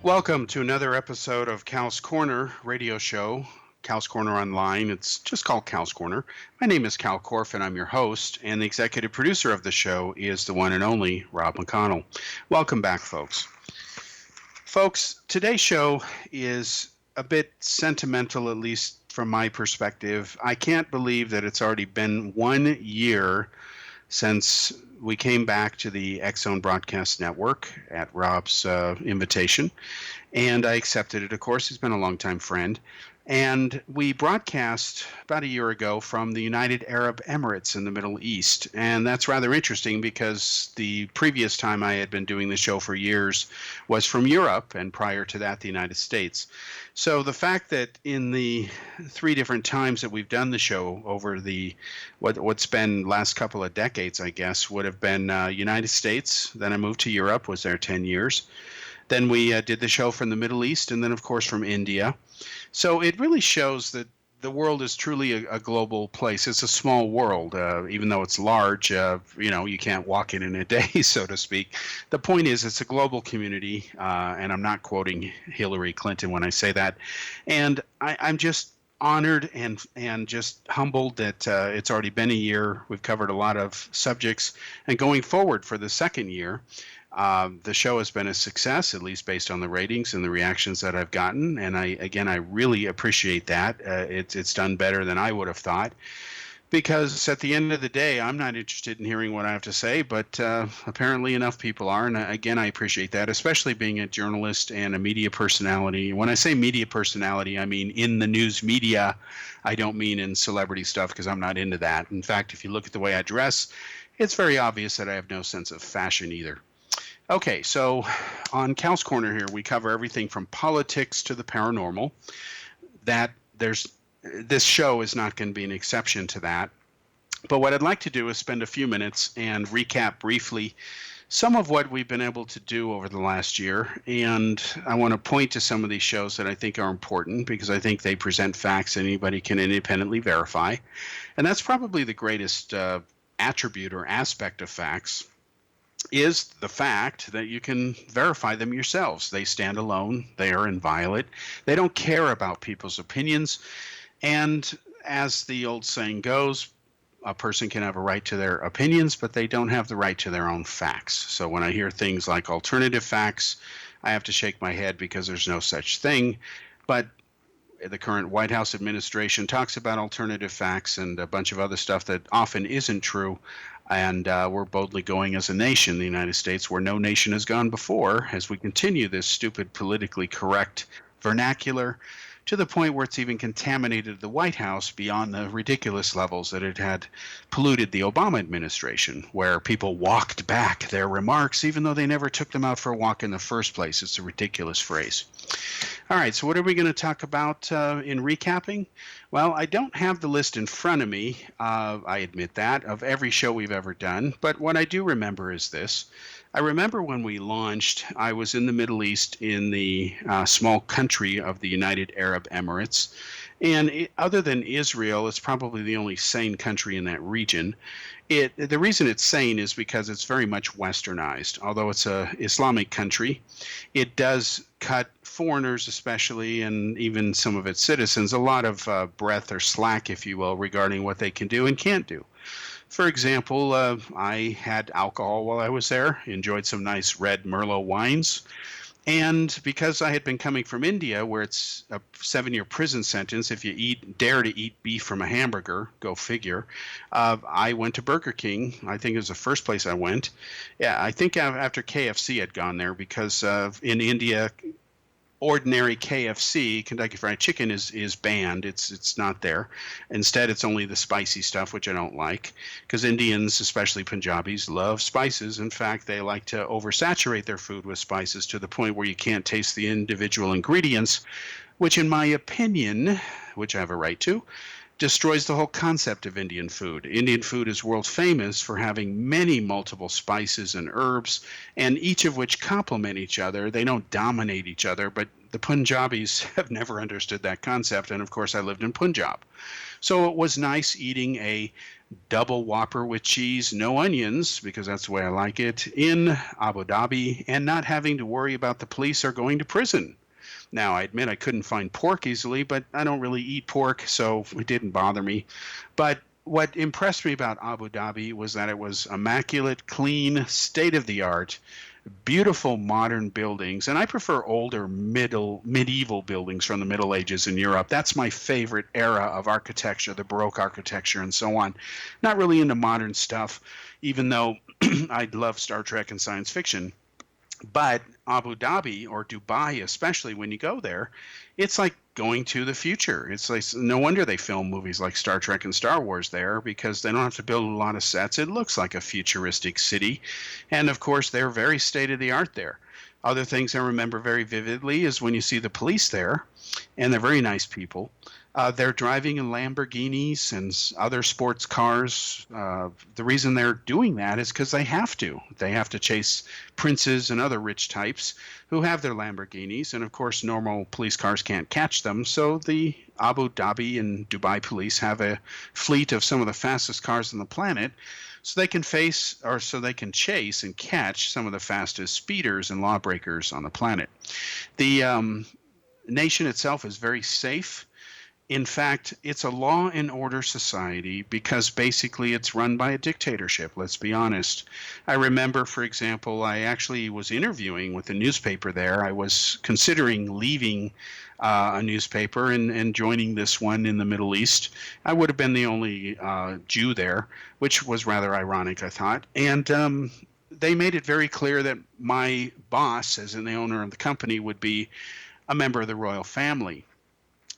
Welcome to another episode of Cal's Corner radio show, Cal's Corner Online. It's just called Cal's Corner. My name is Kal Korff, and I'm your host, and the executive producer of the show is the one and only Rob McConnell. Welcome back, folks. Folks, today's show is a bit sentimental, at least from my perspective. I can't believe that it's already been 1 year since we came back to the X-Zone Broadcast Network at Rob's invitation, and I accepted it, of course. He's been a longtime friend. And we broadcast about a year ago from the United Arab Emirates in the Middle East. And that's rather interesting because the previous time I had been doing the show for years was from Europe, and prior to that, the United States. So the fact that in the three different times that we've done the show over the what's been last couple of decades, I guess, would have been United States. Then I moved to Europe, was there 10 years. Then we did the show from the Middle East, and then, of course, from India. So it really shows that the world is truly a global place. It's a small world, even though it's large. You can't walk it in a day, so to speak. The point is, it's a global community, and I'm not quoting Hillary Clinton when I say that. And I'm just honored and just humbled that it's already been a year. We've covered a lot of subjects, and going forward for the second year, the show has been a success, at least based on the ratings and the reactions that I've gotten. And I really appreciate that. It's done better than I would have thought, because at the end of the day, I'm not interested in hearing what I have to say, but apparently enough people are. And again, I appreciate that, especially being a journalist and a media personality. When I say media personality, I mean in the news media. I don't mean in celebrity stuff, because I'm not into that. In fact, if you look at the way I dress, it's very obvious that I have no sense of fashion either. Okay, so on Cal's Corner here, we cover everything from politics to the paranormal. This show is not going to be an exception to that. But what I'd like to do is spend a few minutes and recap briefly some of what we've been able to do over the last year. And I want to point to some of these shows that I think are important, because I think they present facts that anybody can independently verify. And that's probably the greatest attribute or aspect of facts, is the fact that you can verify them yourselves. They stand alone. They are inviolate. They don't care about people's opinions. And as the old saying goes, a person can have a right to their opinions, but they don't have the right to their own facts. So when I hear things like alternative facts, I have to shake my head, because there's no such thing. But the current White House administration talks about alternative facts and a bunch of other stuff that often isn't true. And we're boldly going as a nation, the United States, where no nation has gone before, as we continue this stupid, politically correct vernacular, to the point where it's even contaminated the White House beyond the ridiculous levels that it had polluted the Obama administration, where people walked back their remarks even though they never took them out for a walk in the first place. It's a ridiculous phrase. All right, so what are we going to talk about in recapping? Well, I don't have the list in front of me, I admit that, of every show we've ever done, but what I do remember is this. I remember when we launched, I was in the Middle East, in the small country of the United Arab Emirates. And other than Israel, it's probably the only sane country in that region. The reason it's sane is because it's very much westernized. Although it's an Islamic country, it does cut foreigners especially, and even some of its citizens, a lot of breath or slack, if you will, regarding what they can do and can't do. For example, I had alcohol while I was there, enjoyed some nice red Merlot wines. And because I had been coming from India, where it's a 7-year prison sentence if you dare to eat beef from a hamburger, go figure, I went to Burger King. I think it was the first place I went. Yeah, I think after KFC had gone there, because in India, ordinary KFC, Kentucky Fried Chicken, is banned. It's not there. Instead, it's only the spicy stuff, which I don't like, because Indians, especially Punjabis, love spices. In fact, they like to oversaturate their food with spices to the point where you can't taste the individual ingredients, which in my opinion, which I have a right to, destroys the whole concept of Indian food. Indian food is world famous for having many multiple spices and herbs, and each of which complement each other. They don't dominate each other, but the Punjabis have never understood that concept. And of course, I lived in Punjab. So it was nice eating a double Whopper with cheese, no onions, because that's the way I like it, in Abu Dhabi, and not having to worry about the police or going to prison. Now, I admit I couldn't find pork easily, but I don't really eat pork, so it didn't bother me. But what impressed me about Abu Dhabi was that it was immaculate, clean, state of the art, beautiful modern buildings, and I prefer older medieval buildings from the Middle Ages in Europe. That's my favorite era of architecture, the Baroque architecture and so on. Not really into modern stuff, even though I love Star Trek and science fiction. But Abu Dhabi, or Dubai especially, when you go there, it's like going to the future. It's like no wonder they film movies like Star Trek and Star Wars there, because they don't have to build a lot of sets. It looks like a futuristic city. And of course, they're very state of the art there. Other things I remember very vividly is when you see the police there, and they're very nice people. They're driving in Lamborghinis and other sports cars. The reason they're doing that is because they have to. They have to chase princes and other rich types who have their Lamborghinis. And of course, normal police cars can't catch them. So the Abu Dhabi and Dubai police have a fleet of some of the fastest cars on the planet, so they can so they can chase and catch some of the fastest speeders and lawbreakers on the planet. The nation itself is very safe. In fact, it's a law and order society because basically it's run by a dictatorship, let's be honest. I remember, for example, I actually was interviewing with a newspaper there. I was considering leaving a newspaper and joining this one in the Middle East. I would have been the only Jew there, which was rather ironic, I thought. And they made it very clear that my boss, as in the owner of the company, would be a member of the royal family.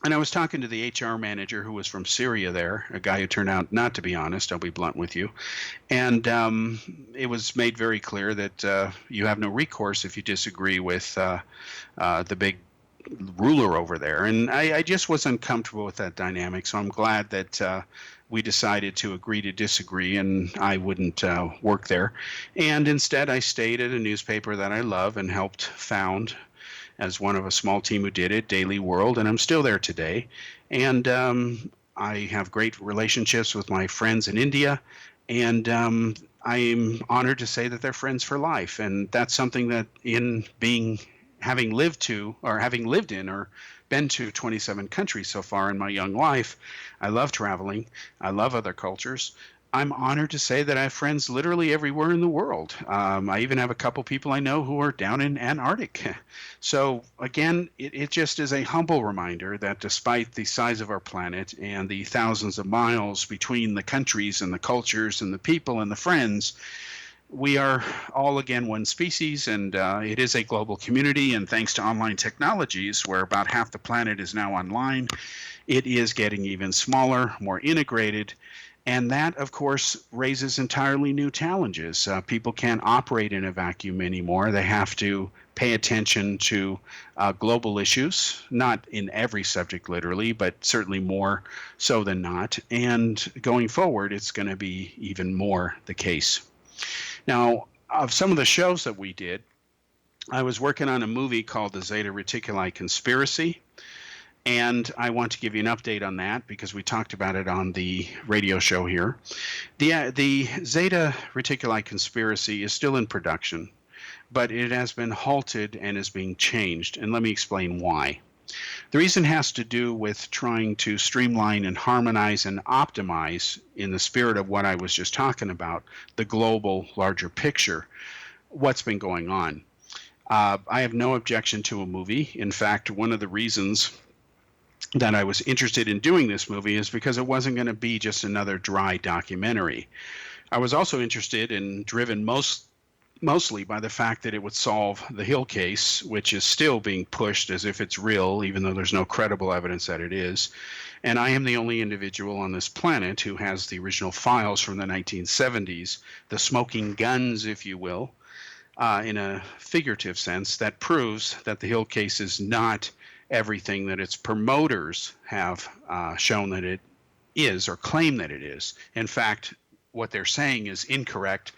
And I was talking to the HR manager who was from Syria there, a guy who turned out not to be honest, I'll be blunt with you. And it was made very clear that you have no recourse if you disagree with the big ruler over there. And I just was uncomfortable with that dynamic. So I'm glad that we decided to agree to disagree, and I wouldn't work there. And instead, I stayed at a newspaper that I love and helped found as one of a small team who did it, Daily World, and I'm still there today. And I have great relationships with my friends in India, and I'm honored to say that they're friends for life. And that's something that having lived in or been to 27 countries so far in my young life, I love traveling. I love other cultures. I'm honored to say that I have friends literally everywhere in the world. I even have a couple people I know who are down in Antarctica. So again, it just is a humble reminder that despite the size of our planet and the thousands of miles between the countries and the cultures and the people and the friends, we are all again one species, and it is a global community. And thanks to online technologies, where about half the planet is now online, it is getting even smaller, more integrated. And that, of course, raises entirely new challenges. People can't operate in a vacuum anymore. They have to pay attention to global issues, not in every subject literally, but certainly more so than not. And going forward, it's going to be even more the case. Now, of some of the shows that we did, I was working on a movie called The Zeta Reticuli Conspiracy. And I want to give you an update on that because we talked about it on the radio show here. The Zeta Reticuli Conspiracy is still in production, but it has been halted and is being changed. And let me explain why. The reason has to do with trying to streamline and harmonize and optimize, in the spirit of what I was just talking about, the global larger picture, what's been going on. I have no objection to a movie. In fact, one of the reasons that I was interested in doing this movie is because it wasn't going to be just another dry documentary. I was also interested and driven mostly by the fact that it would solve the Hill case, which is still being pushed as if it's real, even though there's no credible evidence that it is. And I am the only individual on this planet who has the original files from the 1970s, the smoking guns, if you will, in a figurative sense, that proves that the Hill case is not everything that its promoters have shown that it is or claim that it is. In fact, what they're saying is incorrect.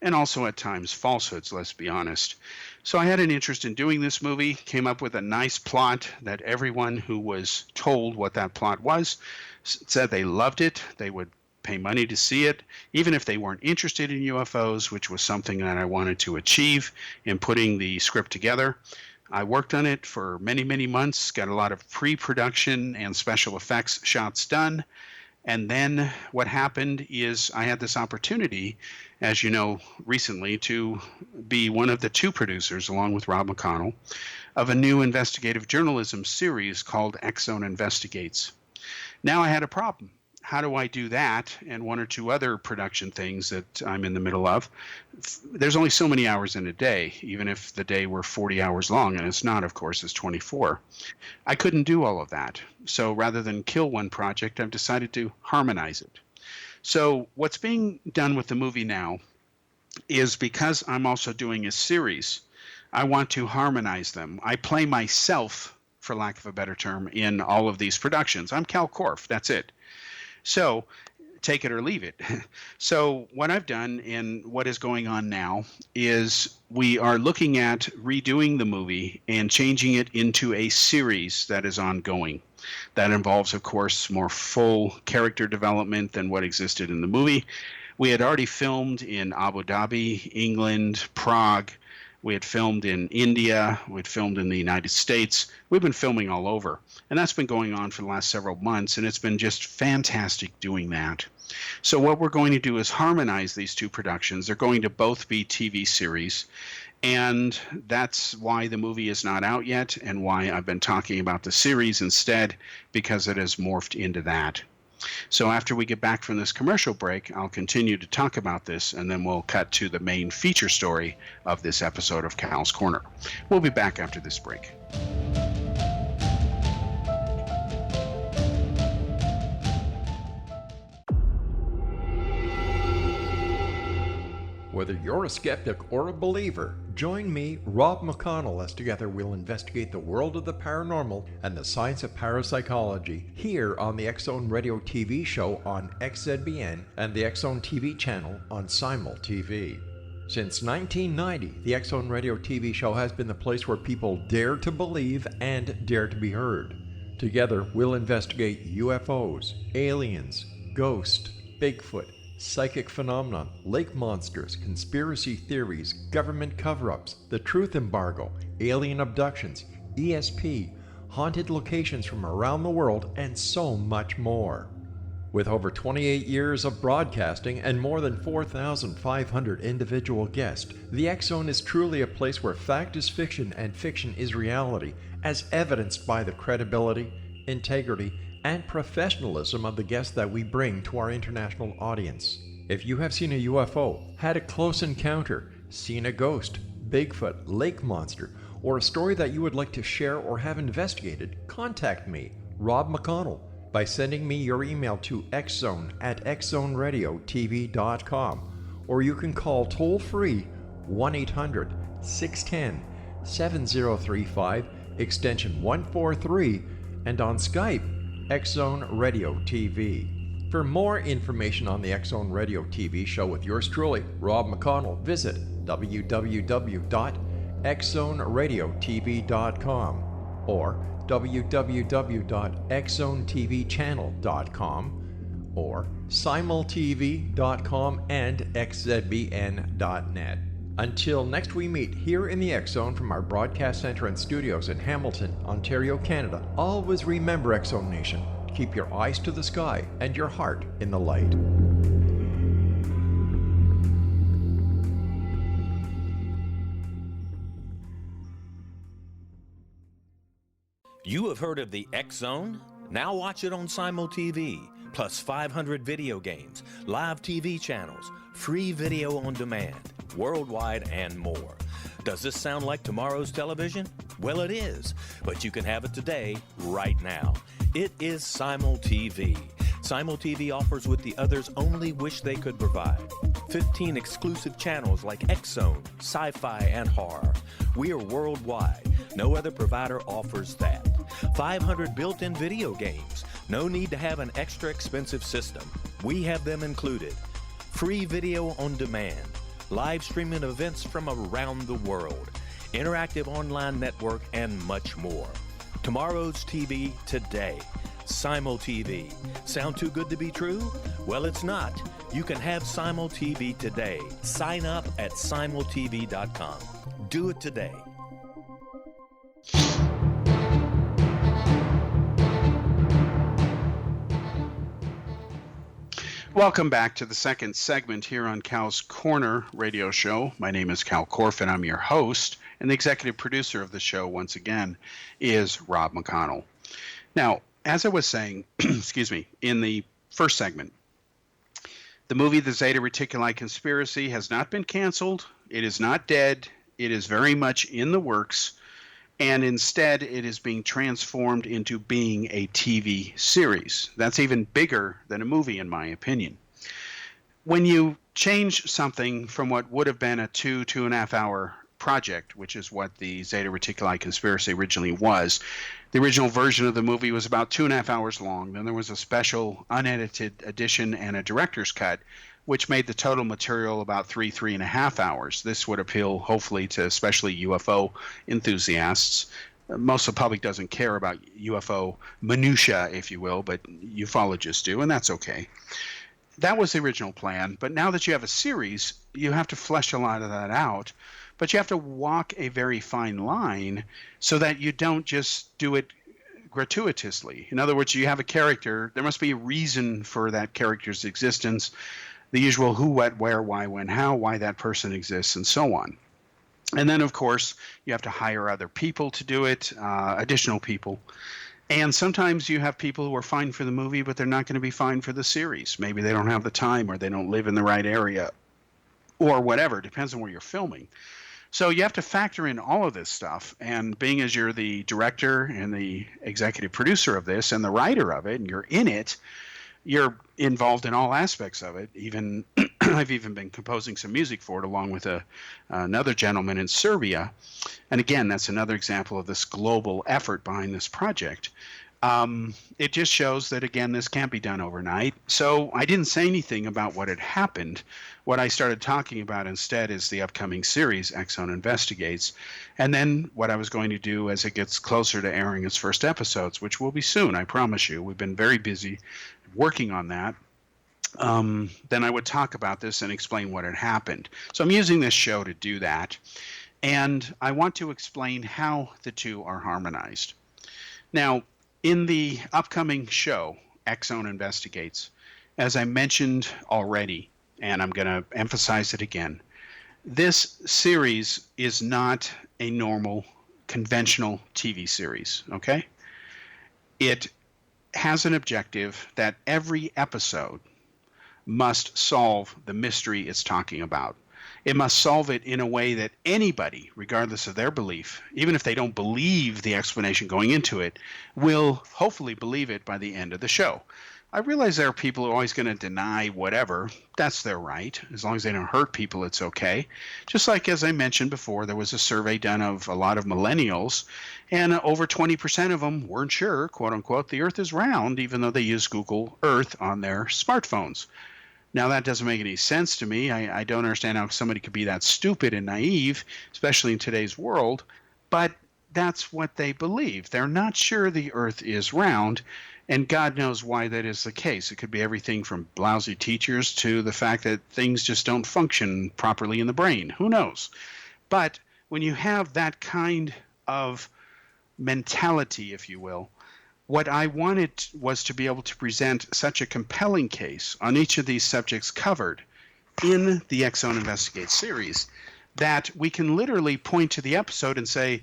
and also at times falsehoods, let's be honest. So I had an interest in doing this movie, came up with a nice plot that everyone who was told what that plot was said they loved it, they would pay money to see it, even if they weren't interested in UFOs, which was something that I wanted to achieve in putting the script together. I worked on it for many, many months, got a lot of pre-production and special effects shots done. And then what happened is I had this opportunity, as you know, recently to be one of the two producers, along with Rob McConnell, of a new investigative journalism series called X-Zone Investigates. Now I had a problem. How do I do that and one or two other production things that I'm in the middle of? There's only so many hours in a day, even if the day were 40 hours long, and it's not, of course, it's 24. I couldn't do all of that. So rather than kill one project, I've decided to harmonize it. So what's being done with the movie now is, because I'm also doing a series, I want to harmonize them. I play myself, for lack of a better term, in all of these productions. I'm Kal Korff, that's it. So take it or leave it. So what I've done and what is going on now is we are looking at redoing the movie and changing it into a series that is ongoing. That involves, of course, more full character development than what existed in the movie. We had already filmed in Abu Dhabi, England, Prague. We had filmed in India. We'd filmed in the United States. We've been filming all over. And that's been going on for the last several months, and it's been just fantastic doing that. So what we're going to do is harmonize these two productions. They're going to both be TV series, and that's why the movie is not out yet and why I've been talking about the series instead, because it has morphed into that. So after we get back from this commercial break, I'll continue to talk about this, and then we'll cut to the main feature story of this episode of Kal's Corner. We'll be back after this break. Whether you're a skeptic or a believer, join me, Rob McConnell, as together we'll investigate the world of the paranormal and the science of parapsychology here on the X-Zone Radio TV show on XZBN and the X-Zone TV channel on Simul TV. Since 1990, the X-Zone Radio TV show has been the place where people dare to believe and dare to be heard. Together, we'll investigate UFOs, aliens, ghosts, Bigfoot, psychic phenomenon, lake monsters, conspiracy theories, government cover-ups, the truth embargo, alien abductions, ESP, haunted locations from around the world, and so much more. With over 28 years of broadcasting and more than 4,500 individual guests, the X-Zone is truly a place where fact is fiction and fiction is reality, as evidenced by the credibility, integrity, and professionalism of the guests that we bring to our international audience. If you have seen a UFO, had a close encounter, seen a ghost, Bigfoot, lake monster, or a story that you would like to share or have investigated, contact me, Rob McConnell, by sending me your email to xzone@xzoneradiotv.com, or you can call toll-free 1-800-610-7035, extension 143, and on Skype, X-Zone Radio TV. For more information on the X-Zone Radio TV show with yours truly, Rob McConnell, visit www.xzoneradiotv.com or www.xzonetvchannel.com or simultv.com and xzbn.net. Until next we meet here in the X-Zone from our broadcast center and studios in Hamilton, Ontario, Canada, always remember, X-Zone Nation, keep your eyes to the sky and your heart in the light. You have heard of the X-Zone? Now watch it on Simul TV, plus 500 video games, live TV channels, free video on demand, worldwide, and more. Does this sound like tomorrow's television? Well, it is, but you can have it today, right now. It is Simul TV. Simul TV offers what the others only wish they could provide. 15 exclusive channels like X-Zone, Sci-Fi, and Horror. We are worldwide. No other provider offers that. 500 built-in video games. No need to have an extra expensive system. We have them included. Free video on demand. live streaming events from around the world, interactive online network, and much more. Tomorrow's TV today. Simul TV. Sound too good to be true? Well, it's not. You can have Simul TV today. Sign up at simultv.com. Do it today. Welcome back to the second segment here on Cal's Corner radio show. My name is Kal Korff, and I'm your host, and the executive producer of the show, once again, is Rob McConnell. Now, as I was saying, excuse me, in the first segment, the movie The Zeta Reticuli Conspiracy has not been canceled. It is not dead. It is very much in the works. And instead, it is being transformed into being a TV series. That's even bigger than a movie, in my opinion. When you change something from what would have been a 2.5 hour project, which is what the Zeta Reticuli Conspiracy originally was, the original version of the movie was about 2.5 hours long. Then there was a special unedited edition and a director's cut, which made the total material about 3.5 hours. This would appeal, hopefully, to especially UFO enthusiasts. Most of the public doesn't care about UFO minutia, if you will, but ufologists do, and that's okay. That was the original plan, but now that you have a series, you have to flesh a lot of that out, but you have to walk a very fine line so that you don't just do it gratuitously. In other words, you have a character, there must be a reason for that character's existence, the usual who, what, where, why, when, how, why that person exists, and so on. And then, of course, you have to hire other people to do it, additional people. And sometimes you have people who are fine for the movie, but they're not going to be fine for the series. Maybe they don't have the time, or they don't live in the right area, or whatever. It depends on where you're filming. So you have to factor in all of this stuff. And being as you're the director and the executive producer of this and the writer of it, and you're in it, you're involved in all aspects of it. Even I've even been composing some music for it along with another gentleman in Serbia. And again, that's another example of this global effort behind this project. It just shows that, again, this can't be done overnight. So I didn't say anything about what had happened. What I started talking about instead is the upcoming series, X-Zone Investigates, and then what I was going to do as it gets closer to airing its first episodes, which will be soon, I promise you. We've been very busy working on that. Then I would talk about this and explain what had happened. So I'm using this show to do that, and I want to explain how the two are harmonized. Now, in the upcoming show, X-Zone Investigates, as I mentioned already, and I'm going to emphasize it again, this series is not a normal, conventional TV series, okay? It has an objective that every episode must solve the mystery it's talking about. It must solve it in a way that anybody, regardless of their belief, even if they don't believe the explanation going into it, will hopefully believe it by the end of the show. I realize there are people who are always going to deny whatever. That's their right. As long as they don't hurt people, it's okay. Just like, as I mentioned before, there was a survey done of a lot of millennials, and over 20% of them weren't sure, quote unquote, the Earth is round, even though they use Google Earth on their smartphones. Now, that doesn't make any sense to me. I don't understand how somebody could be that stupid and naive, especially in today's world, but that's what they believe. They're not sure the Earth is round, and God knows why that is the case. It could be everything from lousy teachers to the fact that things just don't function properly in the brain. Who knows? But when you have that kind of mentality, if you will, what I wanted was to be able to present such a compelling case on each of these subjects covered in the X-Zone Investigate series that we can literally point to the episode and say,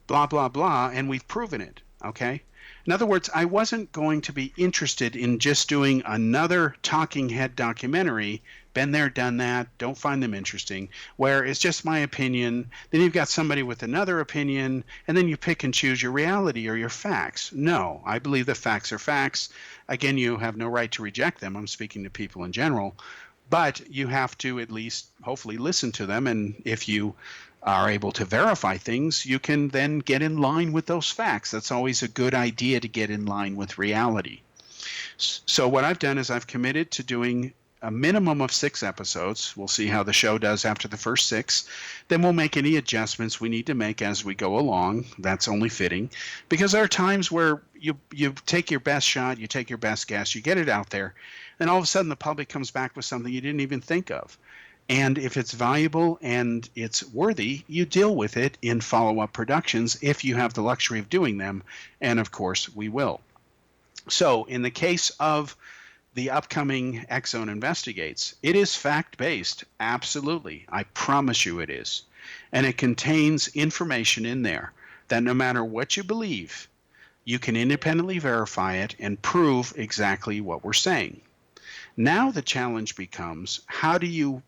blah, blah, blah, and we've proven it, okay? In other words, I wasn't going to be interested in just doing another talking head documentary, been there, done that, don't find them interesting, where it's just my opinion, then you've got somebody with another opinion, and then you pick and choose your reality or your facts. No, I believe the facts are facts. Again, you have no right to reject them. I'm speaking to people in general. But you have to at least hopefully listen to them, and if you are able to verify things, you can then get in line with those facts. That's always a good idea, to get in line with reality. So what I've done is I've committed to doing a minimum of 6 episodes. We'll see how the show does after the first 6. Then we'll make any adjustments we need to make as we go along. That's only fitting, because there are times where you take your best shot, you take your best guess, you get it out there, and all of a sudden the public comes back with something you didn't even think of. And if it's valuable and it's worthy, you deal with it in follow-up productions if you have the luxury of doing them. And of course, we will. So in the case of the upcoming X Zone Investigates, it is fact-based. Absolutely. I promise you it is. And it contains information in there that no matter what you believe, you can independently verify it and prove exactly what we're saying. Now the challenge becomes, how do you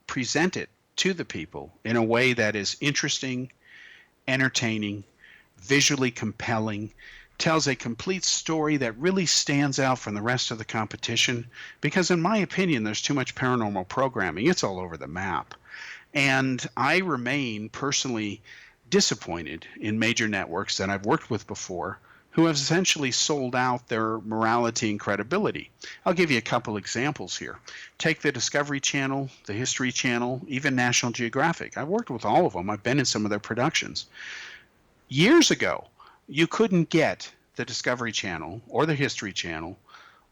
present it to the people in a way that is interesting, entertaining, visually compelling, tells a complete story that really stands out from the rest of the competition? Because in my opinion, there's too much paranormal programming. It's all over the map. And I remain personally disappointed in major networks that I've worked with before who have essentially sold out their morality and credibility. I'll give you a couple examples here. Take the Discovery Channel, the History Channel, even National Geographic. I've worked with all of them. I've been in some of their productions. Years ago, you couldn't get the Discovery Channel or the History Channel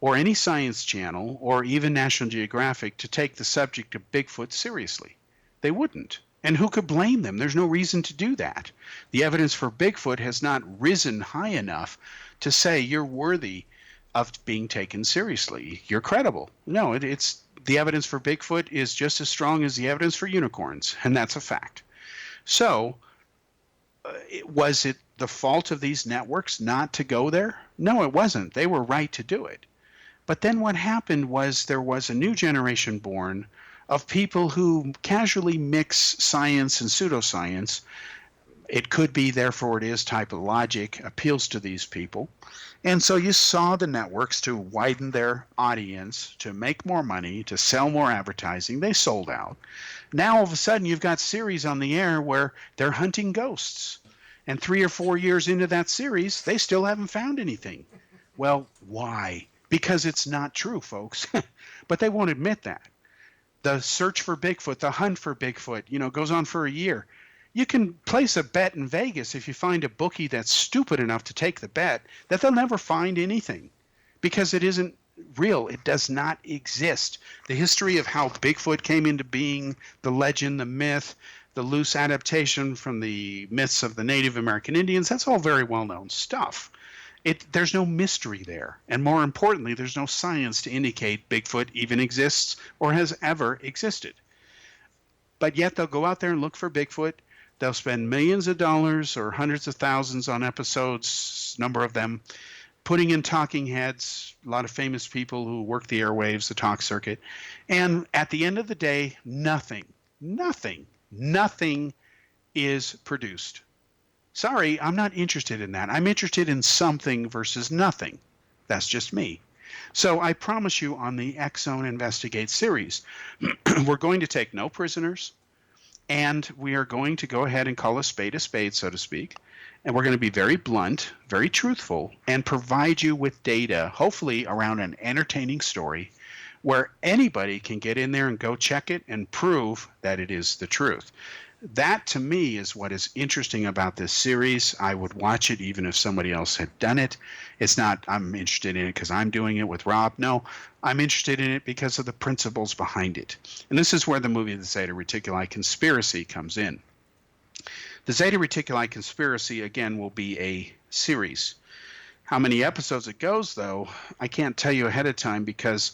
or any science channel or even National Geographic to take the subject of Bigfoot seriously. They wouldn't. And who could blame them? There's no reason to do that. The evidence for Bigfoot has not risen high enough to say you're worthy of being taken seriously. You're credible. No, it's the evidence for Bigfoot is just as strong as the evidence for unicorns, and that's a fact. So, was it the fault of these networks not to go there? No, it wasn't. They were right to do it. But then what happened was there was a new generation born of people who casually mix science and pseudoscience. It could be, therefore it is, type of logic appeals to these people. And so you saw the networks, to widen their audience, to make more money, to sell more advertising. They sold out. Now all of a sudden you've got series on the air where they're hunting ghosts. And 3 or 4 years into that series, they still haven't found anything. Well, why? Because it's not true, folks. But they won't admit that. The search for Bigfoot, the hunt for Bigfoot, goes on for a year. You can place a bet in Vegas if you find a bookie that's stupid enough to take the bet that they'll never find anything because it isn't real. It does not exist. The history of how Bigfoot came into being, the legend, the myth, the loose adaptation from the myths of the Native American Indians, that's all very well-known stuff. There's no mystery there. And more importantly, there's no science to indicate Bigfoot even exists or has ever existed. But yet they'll go out there and look for Bigfoot. They'll spend millions of dollars or hundreds of thousands on episodes, number of them, putting in talking heads, a lot of famous people who work the airwaves, the talk circuit. And at the end of the day, nothing is produced. Sorry, I'm not interested in that. I'm interested in something versus nothing. That's just me. So I promise you on the X Zone Investigate series, we're going to take no prisoners, and we are going to go ahead and call a spade, so to speak. And we're going to be very blunt, very truthful, and provide you with data, hopefully around an entertaining story where anybody can get in there and go check it and prove that it is the truth. That, to me, is what is interesting about this series. I would watch it even if somebody else had done it. It's not, I'm interested in it because I'm doing it with Rob. No, I'm interested in it because of the principles behind it. And this is where the movie The Zeta Reticuli Conspiracy comes in. The Zeta Reticuli Conspiracy, again, will be a series. How many episodes it goes, though, I can't tell you ahead of time because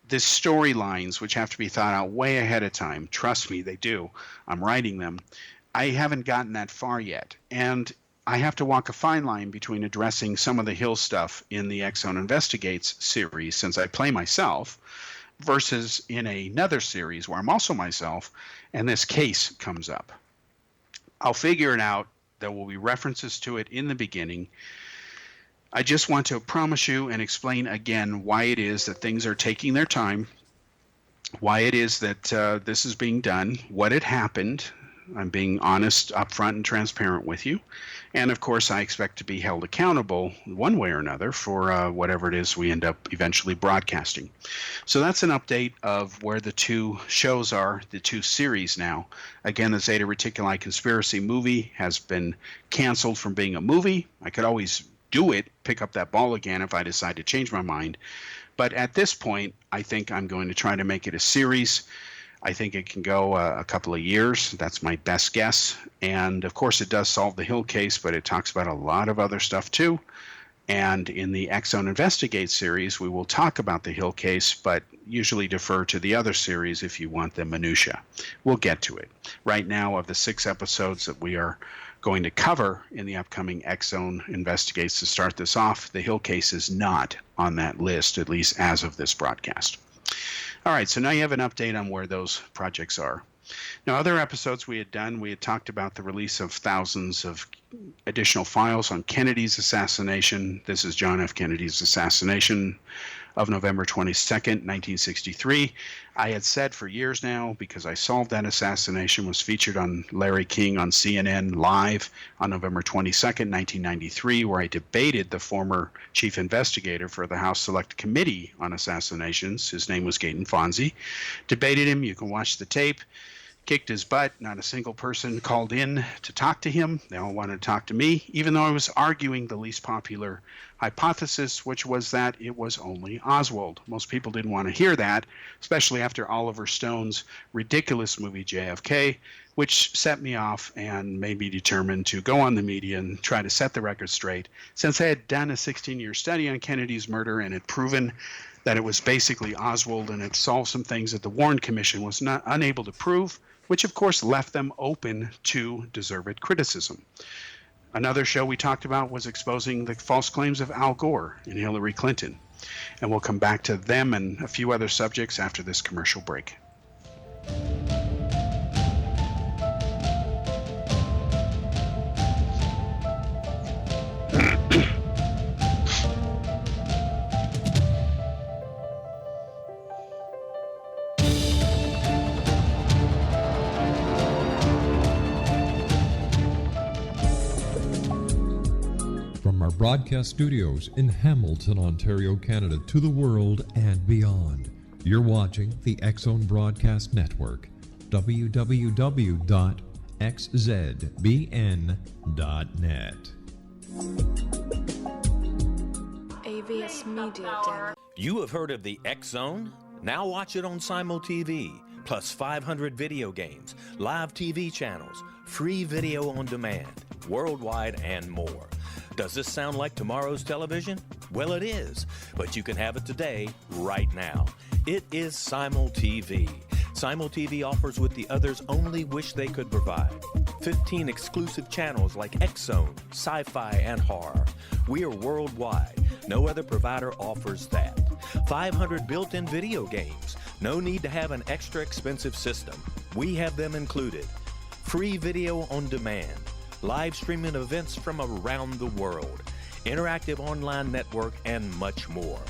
the storylines, which have to be thought out way ahead of time, trust me, they do. I'm writing them. I haven't gotten that far yet. And I have to walk a fine line between addressing some of the Hill stuff in the X Zone Investigates series, since I play myself, versus in another series where I'm also myself, and this case comes up. I'll figure it out. There will be references to it in the beginning. I just want to promise you and explain again why it is that things are taking their time, why it is that this is being done, what had happened, I'm being honest, upfront, and transparent with you. And of course, I expect to be held accountable one way or another for whatever it is we end up eventually broadcasting. So that's an update of where the two shows are, the two series now. Again, the Zeta Reticuli Conspiracy movie has been canceled from being a movie. I could always do it, pick up that ball again if I decide to change my mind. But at this point, I think I'm going to try to make it a series. I think it can go a couple of years. That's my best guess. And of course, it does solve the Hill case, but it talks about a lot of other stuff too. And in the X-Zone Investigate series, we will talk about the Hill case, but usually defer to the other series if you want the minutia. We'll get to it. Right now, of the 6 episodes that we are going to cover in the upcoming X-Zone Investigates to start this off, the Hill case is not on that list, at least as of this broadcast. All right, so now you have an update on where those projects are. Now, other episodes we had talked about the release of thousands of additional files on Kennedy's assassination. This is John F. Kennedy's assassination of November 22nd, 1963. I had said for years now, because I solved that assassination, was featured on Larry King on CNN Live on November 22nd, 1993, where I debated the former chief investigator for the House Select Committee on Assassinations. His name was Gaten Fonzie. Debated him. You can watch the tape. Kicked his butt. Not a single person called in to talk to him. They all wanted to talk to me, even though I was arguing the least popular hypothesis, which was that it was only Oswald. Most people didn't want to hear that, especially after Oliver Stone's ridiculous movie JFK, which set me off and made me determined to go on the media and try to set the record straight. Since I had done a 16-year study on Kennedy's murder and had proven that it was basically Oswald and had solved some things that the Warren Commission was not unable to prove, which of course left them open to deserved criticism. Another show we talked about was exposing the false claims of Al Gore and Hillary Clinton. And we'll come back to them and a few other subjects after this commercial break. Broadcast studios in Hamilton, Ontario, Canada, to the world and beyond. You're watching the X-Zone Broadcast Network, www.xzbn.net. AVS Media. You have heard of the X-Zone? Now watch it on Simul TV, plus 500 video games, live TV channels, free video on demand, worldwide, and more. Does this sound like tomorrow's television? Well, it is, but you can have it today, right now. It is Simul TV. Simul TV offers what the others only wish they could provide. 15 exclusive channels like X-Zone, Sci-Fi, and Horror. We are worldwide. No other provider offers that. 500 built-in video games. No need to have an extra expensive system. We have them included. Free video on demand. Live streaming events from around the world, interactive online network, and much more.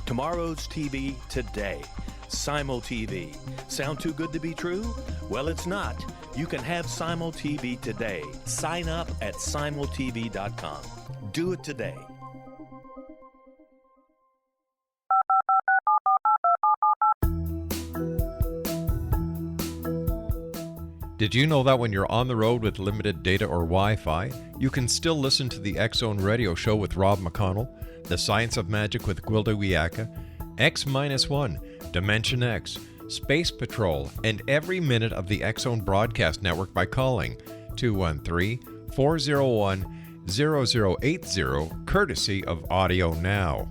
Tomorrow's TV today. Simul TV. Sound too good to be true? Well, it's not. You can have Simul TV today. Sign up at simultv.com. Do it today. Did you know that when you're on the road with limited data or Wi-Fi, you can still listen to the X-Zone Radio Show with Rob McConnell, The Science of Magic with Gwilda Wiyaka, X-1, Dimension X, Space Patrol, and every minute of the X-Zone Broadcast Network by calling 213-401-0080, courtesy of Audio Now.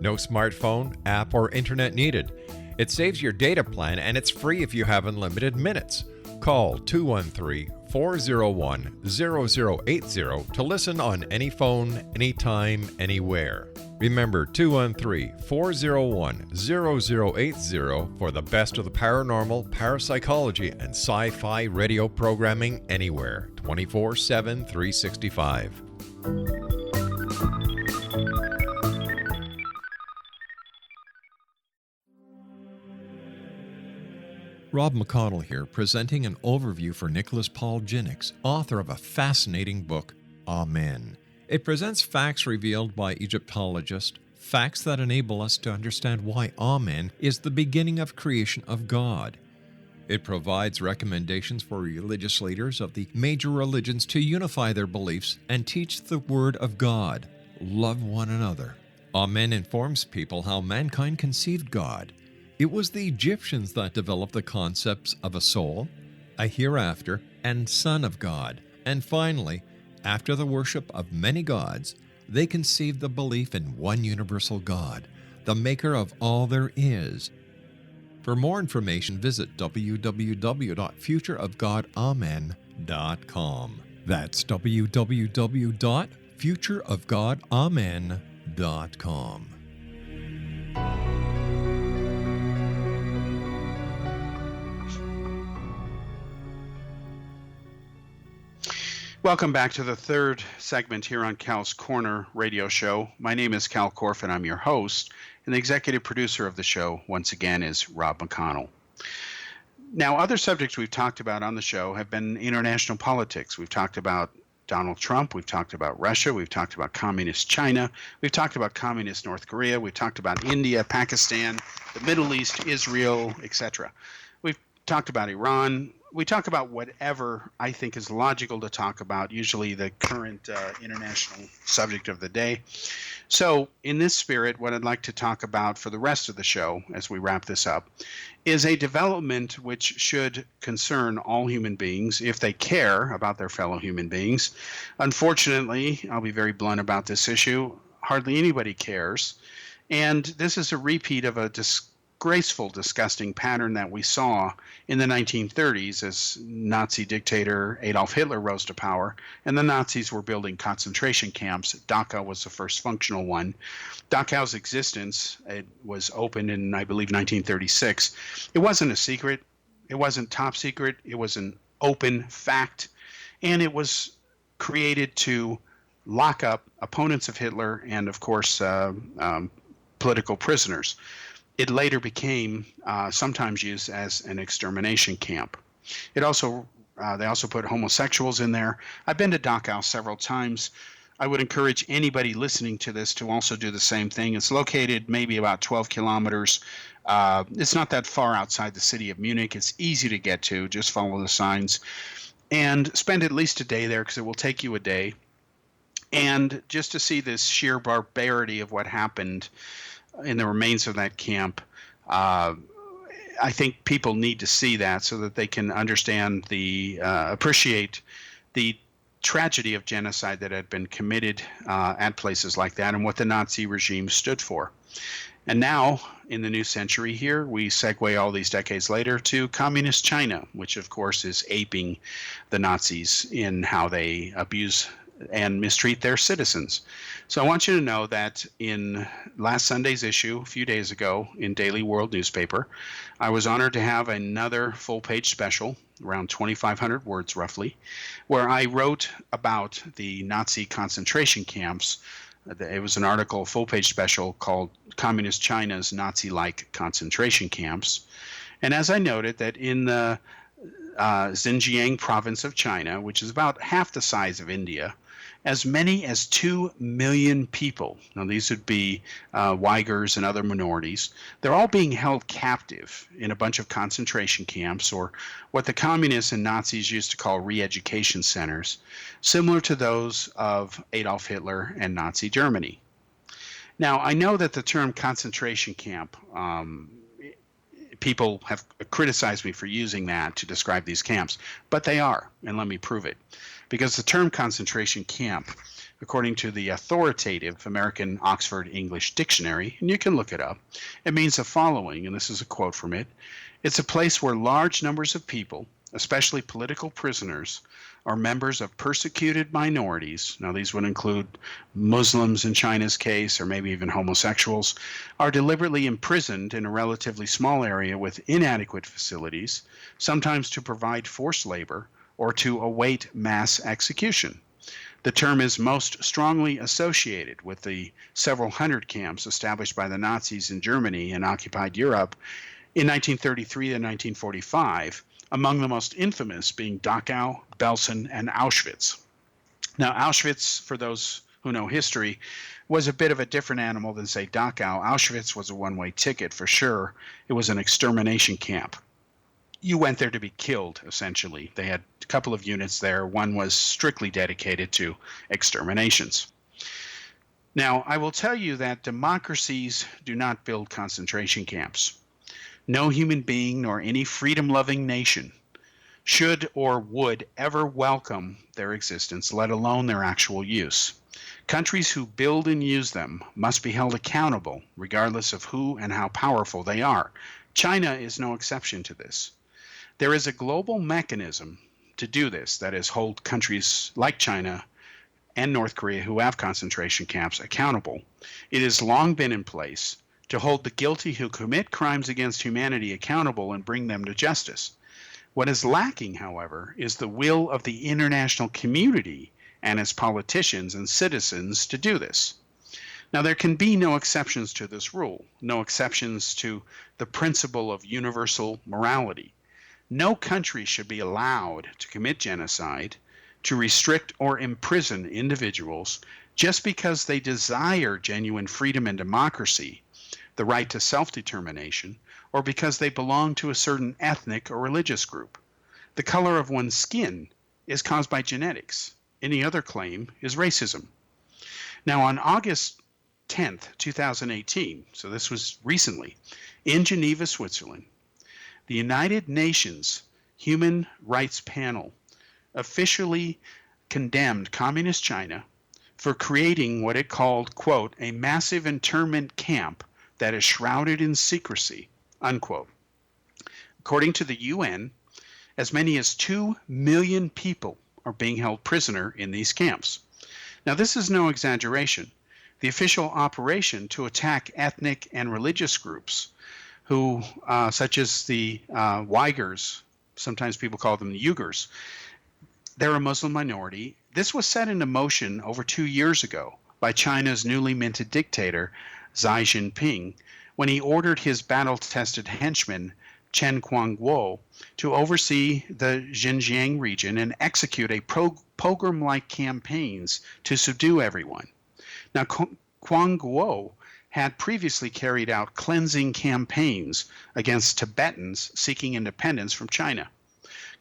No smartphone, app, or internet needed. It saves your data plan and it's free if you have unlimited minutes. Call 213-401-0080 to listen on any phone, anytime, anywhere. Remember 213-401-0080 for the best of the paranormal, parapsychology, and sci-fi radio programming anywhere, 24/7, 365. Rob McConnell here, presenting an overview for Nicholas Paul Jennings, author of a fascinating book, Amen. It presents facts revealed by Egyptologists, facts that enable us to understand why Amen is the beginning of creation of God. It provides recommendations for religious leaders of the major religions to unify their beliefs and teach the Word of God. Love one another. Amen informs people how mankind conceived God. It was the Egyptians that developed the concepts of a soul, a hereafter, and Son of God. And finally, after the worship of many gods, they conceived the belief in one universal God, the maker of all there is. For more information, visit www.futureofgodamen.com. That's www.futureofgodamen.com. Welcome back to the third segment here on Cal's Corner radio show. My name is Kal Korff, and I'm your host, and the executive producer of the show, once again, is Rob McConnell. Now, other subjects we've talked about on the show have been international politics. We've talked about Donald Trump, we've talked about Russia, we've talked about communist China, we've talked about communist North Korea, we've talked about India, Pakistan, the Middle East, Israel, etc. We've talked about Iran. We talk about whatever I think is logical to talk about, usually the current international subject of the day. So in this spirit, what I'd like to talk about for the rest of the show as we wrap this up is a development which should concern all human beings if they care about their fellow human beings. Unfortunately, I'll be very blunt about this issue, hardly anybody cares. And this is a repeat of a disgraceful, disgusting pattern that we saw in the 1930s as Nazi dictator Adolf Hitler rose to power, and the Nazis were building concentration camps. Dachau was the first functional one. Dachau's existence, it was opened in, I believe, 1936. It wasn't a secret. It wasn't top secret. It was an open fact, and it was created to lock up opponents of Hitler and, of course, political prisoners. It later became sometimes used as an extermination camp. It also they also put homosexuals in there. I've been to Dachau several times. I would encourage anybody listening to this to also do the same thing. It's located maybe about 12 kilometers. It's not that far outside the city of Munich. It's easy to get to. Just follow the signs and spend at least a day there because it will take you a day. And just to see this sheer barbarity of what happened in the remains of that camp, I think people need to see that so that they can understand appreciate the tragedy of genocide that had been committed at places like that and what the Nazi regime stood for. And now, in the new century here, we segue all these decades later to communist China, which of course is aping the Nazis in how they abuse and mistreat their citizens. So I want you to know that in last Sunday's issue, a few days ago, in Daily World newspaper, I was honored to have another full-page special, around 2,500 words roughly, where I wrote about the Nazi concentration camps. It was an article, full-page special, called Communist China's Nazi-like Concentration Camps. And as I noted, that in the Xinjiang province of China, which is about half the size of India, as many as 2 million people, now these would be Uyghurs and other minorities, they're all being held captive in a bunch of concentration camps, or what the communists and Nazis used to call re-education centers, similar to those of Adolf Hitler and Nazi Germany. Now, I know that the term concentration camp, people have criticized me for using that to describe these camps, but they are, and let me prove it. Because the term concentration camp, according to the authoritative American Oxford English Dictionary, and you can look it up, it means the following, and this is a quote from it: "It's a place where large numbers of people, especially political prisoners, or members of persecuted minorities," now these would include Muslims in China's case, or maybe even homosexuals, "are deliberately imprisoned in a relatively small area with inadequate facilities, sometimes to provide forced labor, or to await mass execution." The term is most strongly associated with the several hundred camps established by the Nazis in Germany and occupied Europe in 1933 and 1945, among the most infamous being Dachau, Belsen, and Auschwitz. Now, Auschwitz, for those who know history, was a bit of a different animal than, say, Dachau. Auschwitz was a one-way ticket for sure. It was an extermination camp. You went there to be killed, essentially. They had a couple of units there. One was strictly dedicated to exterminations. Now, I will tell you that democracies do not build concentration camps. No human being nor any freedom-loving nation should or would ever welcome their existence, let alone their actual use. Countries who build and use them must be held accountable, regardless of who and how powerful they are. China is no exception to this. There is a global mechanism to do this, that is, hold countries like China and North Korea who have concentration camps accountable. It has long been in place to hold the guilty who commit crimes against humanity accountable and bring them to justice. What is lacking, however, is the will of the international community and its politicians and citizens to do this. Now, there can be no exceptions to this rule, no exceptions to the principle of universal morality. No country should be allowed to commit genocide, to restrict or imprison individuals just because they desire genuine freedom and democracy, the right to self-determination, or because they belong to a certain ethnic or religious group. The color of one's skin is caused by genetics. Any other claim is racism. Now, on August 10th, 2018, so this was recently, in Geneva, Switzerland, the United Nations Human Rights Panel officially condemned Communist China for creating what it called, quote, a massive internment camp that is shrouded in secrecy, unquote. According to the UN, as many as 2 million people are being held prisoner in these camps. Now, this is no exaggeration. The official operation to attack ethnic and religious groups who, such as the Uyghurs, sometimes people call them the Uyghurs, they're a Muslim minority. This was set into motion over 2 years ago by China's newly minted dictator, Xi Jinping, when he ordered his battle-tested henchman, Chen Guangguo, to oversee the Xinjiang region and execute a pogrom-like campaigns to subdue everyone. Now, Guangguo had previously carried out cleansing campaigns against Tibetans seeking independence from China.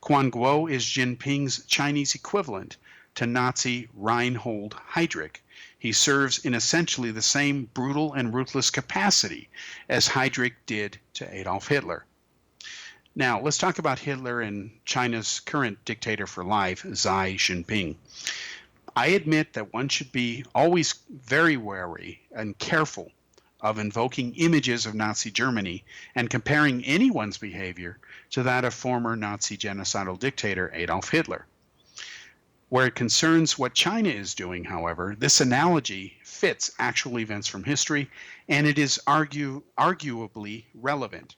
Guangguo is Jinping's Chinese equivalent to Nazi Reinhold Heydrich. He serves in essentially the same brutal and ruthless capacity as Heydrich did to Adolf Hitler. Now, let's talk about Hitler and China's current dictator for life, Xi Jinping. I admit that one should be always very wary and careful of invoking images of Nazi Germany and comparing anyone's behavior to that of former Nazi genocidal dictator Adolf Hitler. Where it concerns what China is doing, however, this analogy fits actual events from history, and it is arguably relevant.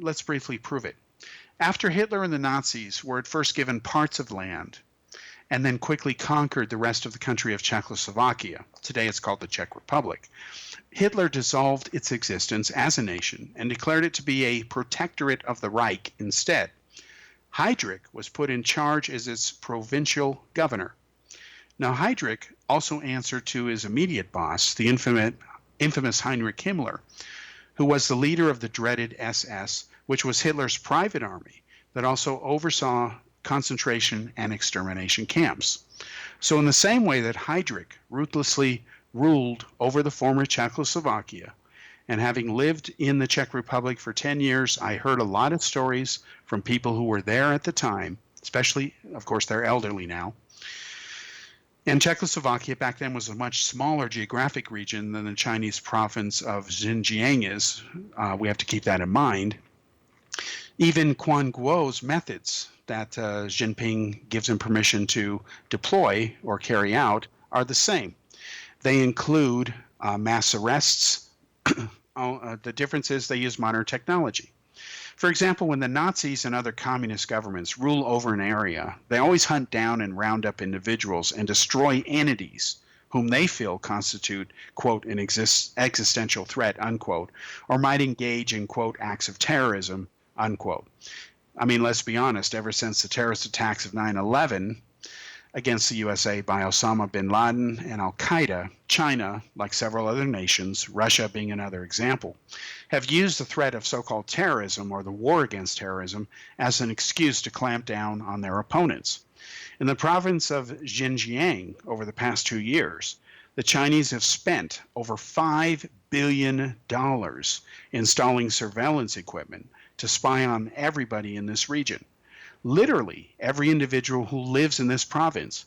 Let's briefly prove it. After Hitler and the Nazis were at first given parts of land and then quickly conquered the rest of the country of Czechoslovakia, today it's called the Czech Republic, Hitler dissolved its existence as a nation and declared it to be a protectorate of the Reich instead. Heydrich was put in charge as its provincial governor. Now, Heydrich also answered to his immediate boss, the infamous Heinrich Himmler, who was the leader of the dreaded SS, which was Hitler's private army that also oversaw concentration and extermination camps. So in the same way that Heydrich ruthlessly ruled over the former Czechoslovakia, and having lived in the Czech Republic for 10 years, I heard a lot of stories from people who were there at the time, especially, of course, they're elderly now. And Czechoslovakia back then was a much smaller geographic region than the Chinese province of Xinjiang is. We have to keep that in mind. Even Guangguo's methods that Jinping gives him permission to deploy or carry out are the same. They include mass arrests. The difference is they use modern technology. For example, when the Nazis and other communist governments rule over an area, they always hunt down and round up individuals and destroy entities whom they feel constitute, quote, an existential threat, unquote, or might engage in, quote, acts of terrorism, unquote. I mean, let's be honest, ever since the terrorist attacks of 9/11 against the USA by Osama bin Laden and Al-Qaeda, China, like several other nations, Russia being another example, have used the threat of so-called terrorism or the war against terrorism as an excuse to clamp down on their opponents. In the province of Xinjiang over the past 2 years, the Chinese have spent over $5 billion installing surveillance equipment to spy on everybody in this region. Literally, every individual who lives in this province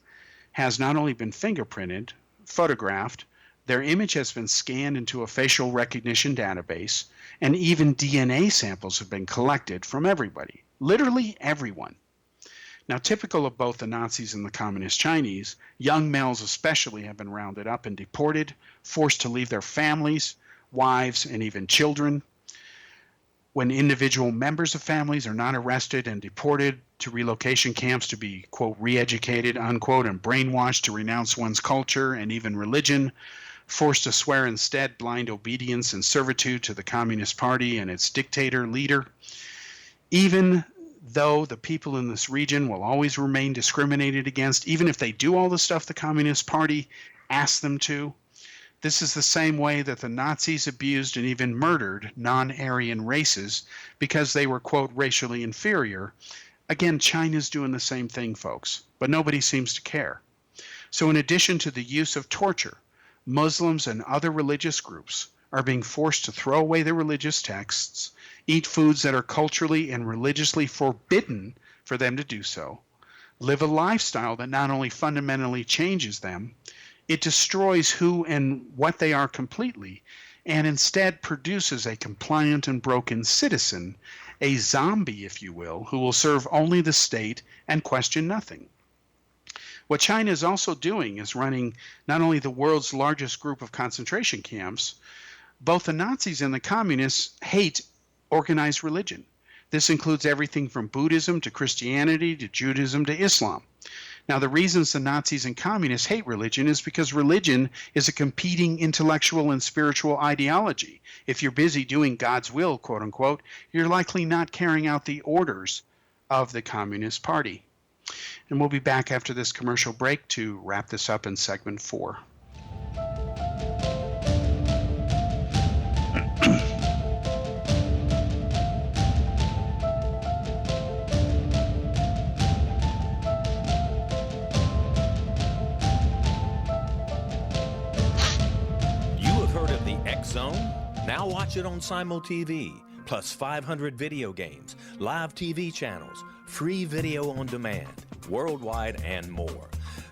has not only been fingerprinted, photographed, their image has been scanned into a facial recognition database, and even DNA samples have been collected from everybody. Literally everyone. Now, typical of both the Nazis and the Communist Chinese, young males especially have been rounded up and deported, forced to leave their families, wives, and even children. When individual members of families are not arrested and deported to relocation camps to be, quote, re-educated, unquote, and brainwashed to renounce one's culture and even religion, forced to swear instead blind obedience and servitude to the Communist Party and its dictator leader. Even though the people in this region will always remain discriminated against, even if they do all the stuff the Communist Party asks them to, this is the same way that the Nazis abused and even murdered non-Aryan races because they were, quote, racially inferior. Again, China's doing the same thing, folks, but nobody seems to care. So in addition to the use of torture, Muslims and other religious groups are being forced to throw away their religious texts, eat foods that are culturally and religiously forbidden for them to do so, live a lifestyle that not only fundamentally changes them, it destroys who and what they are completely, and instead produces a compliant and broken citizen, a zombie, if you will, who will serve only the state and question nothing. What China is also doing is running not only the world's largest group of concentration camps, both the Nazis and the communists hate organized religion. This includes everything from Buddhism to Christianity to Judaism to Islam. Now, the reasons the Nazis and communists hate religion is because religion is a competing intellectual and spiritual ideology. If you're busy doing God's will, quote unquote, you're likely not carrying out the orders of the Communist Party. And we'll be back after this commercial break to wrap this up in segment 4. Now watch it on Simul TV, plus 500 video games, live TV channels, free video on demand, worldwide, and more.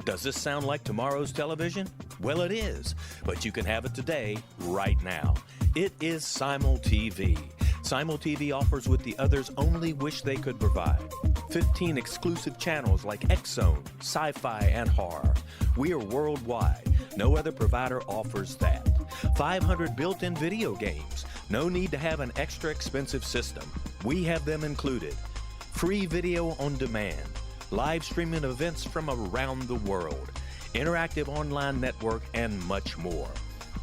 Does this sound like tomorrow's television? Well, it is, but you can have it today, right now. It is Simul TV. Simul TV offers what the others only wish they could provide. 15 exclusive channels like X-Zone, Sci-Fi, and Horror. We are worldwide. No other provider offers that. 500 built-in video games. No need to have an extra expensive system. We have them included. Free video on demand. Live streaming events from around the world. Interactive online network, and much more.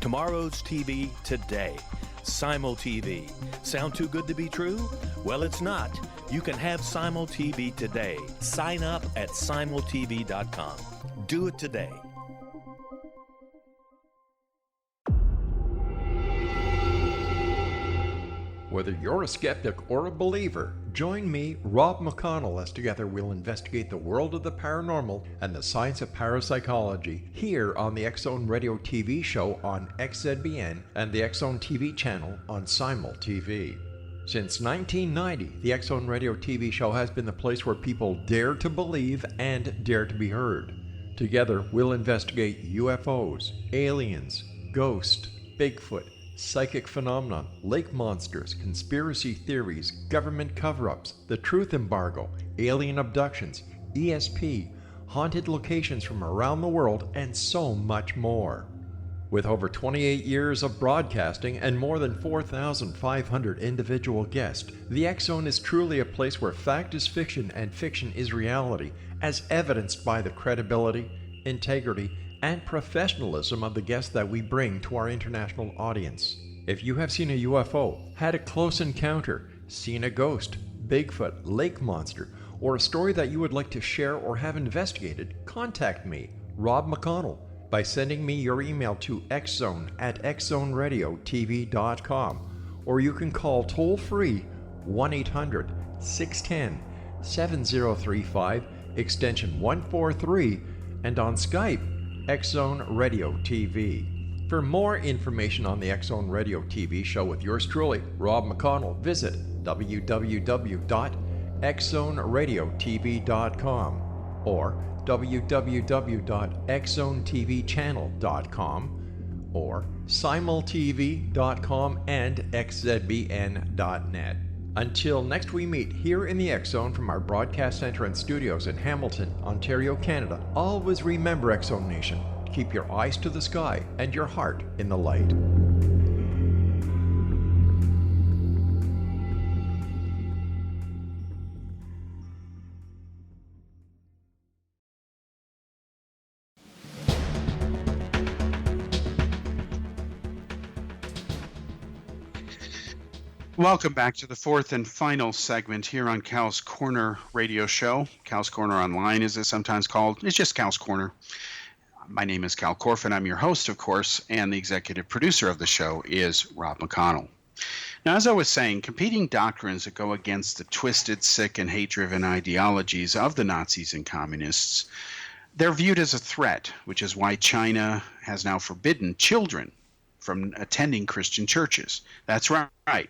Tomorrow's TV today. Simul TV. Sound too good to be true? Well, it's not. You can have Simul TV today. Sign up at simultv.com. Do it today. Whether you're a skeptic or a believer, join me, Rob McConnell, as together we'll investigate the world of the paranormal and the science of parapsychology here on the X-Zone Radio TV show on XZBN and the X-Zone TV channel on Simul TV. Since 1990, the X-Zone Radio TV show has been the place where people dare to believe and dare to be heard. Together, we'll investigate UFOs, aliens, ghosts, Bigfoot, psychic phenomena, lake monsters, conspiracy theories, government cover-ups, the truth embargo, alien abductions, ESP, haunted locations from around the world, and so much more. With over 28 years of broadcasting and more than 4,500 individual guests, the X-Zone is truly a place where fact is fiction and fiction is reality, as evidenced by the credibility, integrity, and professionalism of the guests that we bring to our international audience. If you have seen a UFO, had a close encounter, seen a ghost, Bigfoot, lake monster, or a story that you would like to share or have investigated, contact me, Rob McConnell, by sending me your email to xzone@xzoneradiotv.com, or you can call toll-free 1-800-610-7035, extension 143, and on Skype, Xzone Radio TV. For more information on the Xzone Radio TV show with yours truly, Rob McConnell, visit www.xzoneradiotv.com or www.xzonetvchannel.com or simultv.com and xzbn.net. Until next we meet here in the X-Zone from our broadcast center and studios in Hamilton, Ontario, Canada, always remember, X-Zone Nation, keep your eyes to the sky and your heart in the light. Welcome back to the fourth and final segment here on Kal's Corner radio show. Kal's Corner Online, as it's sometimes called. It's just Kal's Corner. My name is Kal Korff, and I'm your host, of course, and the executive producer of the show is Rob McConnell. Now, as I was saying, competing doctrines that go against the twisted, sick, and hate-driven ideologies of the Nazis and communists, they're viewed as a threat, which is why China has now forbidden children from attending Christian churches. That's right.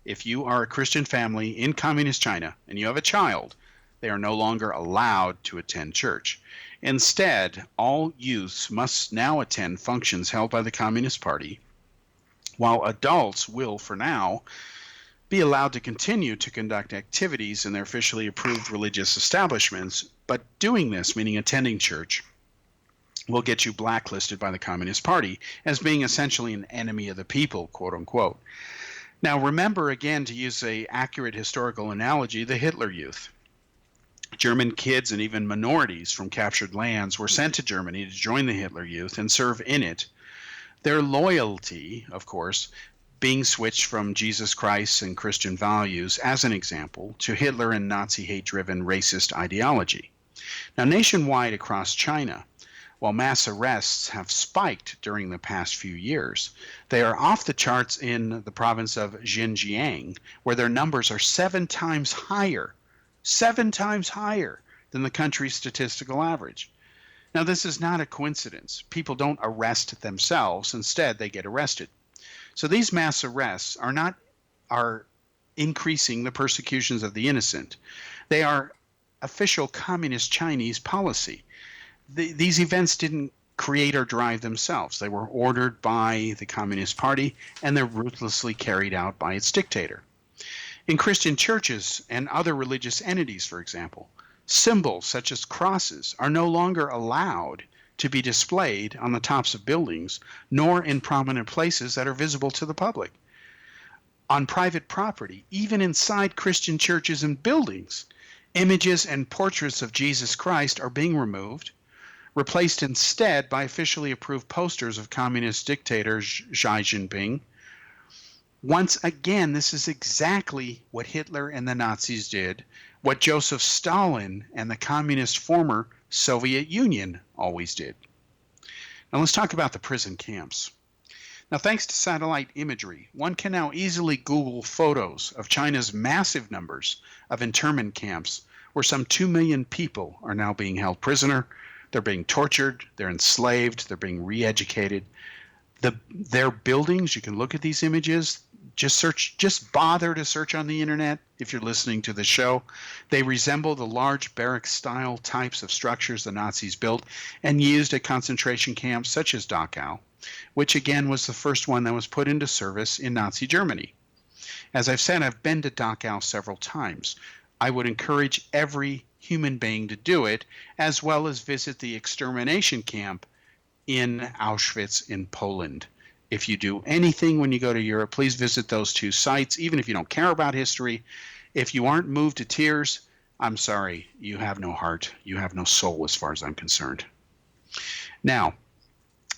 If you are a Christian family in communist China and you have a child, they are no longer allowed to attend church. Instead, all youths must now attend functions held by the Communist Party, while adults will, for now, be allowed to continue to conduct activities in their officially approved religious establishments, but doing this, meaning attending church, will get you blacklisted by the Communist Party as being essentially an enemy of the people, quote unquote. Now, remember, again, to use an accurate historical analogy, the Hitler Youth. German kids and even minorities from captured lands were sent to Germany to join the Hitler Youth and serve in it. Their loyalty, of course, being switched from Jesus Christ and Christian values, as an example, to Hitler and Nazi hate-driven racist ideology. Now, nationwide across China, while mass arrests have spiked during the past few years, they are off the charts in the province of Xinjiang, where their numbers are 7 times higher than the country's statistical average. Now, this is not a coincidence. People don't arrest themselves. Instead, they get arrested. So these mass arrests are increasing the persecutions of the innocent. They are official communist Chinese policy. These events didn't create or drive themselves. They were ordered by the Communist Party, and they're ruthlessly carried out by its dictator. In Christian churches and other religious entities, for example, symbols such as crosses are no longer allowed to be displayed on the tops of buildings, nor in prominent places that are visible to the public. On private property, even inside Christian churches and buildings, images and portraits of Jesus Christ are being removed, replaced instead by officially approved posters of communist dictator Xi Jinping. Once again, this is exactly what Hitler and the Nazis did, what Joseph Stalin and the communist former Soviet Union always did. Now let's talk about the prison camps. Now, thanks to satellite imagery, one can now easily Google photos of China's massive numbers of internment camps where some 2 million people are now being held prisoner. They're being tortured, they're enslaved, they're being re-educated. Their buildings, you can look at these images, just bother to search on the internet if you're listening to the show. They resemble the large barrack-style types of structures the Nazis built and used at concentration camps such as Dachau, which again was the first one that was put into service in Nazi Germany. As I've said, I've been to Dachau several times. I would encourage every human being to do it, as well as visit the extermination camp in Auschwitz in Poland. If you do anything when you go to Europe, please visit those two sites, even if you don't care about history. If you aren't moved to tears, I'm sorry, you have no heart, you have no soul as far as I'm concerned. Now,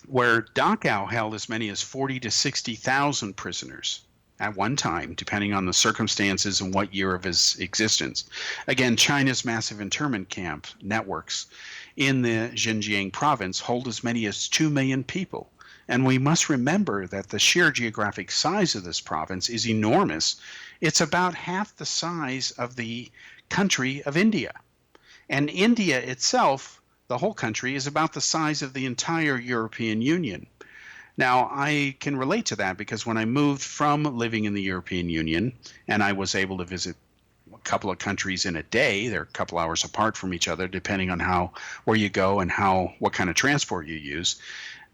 where Dachau held as many as 40 to 60,000 prisoners at one time, depending on the circumstances and what year of his existence. Again, China's massive internment camp networks in the Xinjiang province hold as many as 2 million people. And we must remember that the sheer geographic size of this province is enormous. It's about half the size of the country of India. And India itself, the whole country, is about the size of the entire European Union. Now, I can relate to that because when I moved from living in the European Union and I was able to visit a couple of countries in a day, they're a couple hours apart from each other, depending on where you go and what kind of transport you use.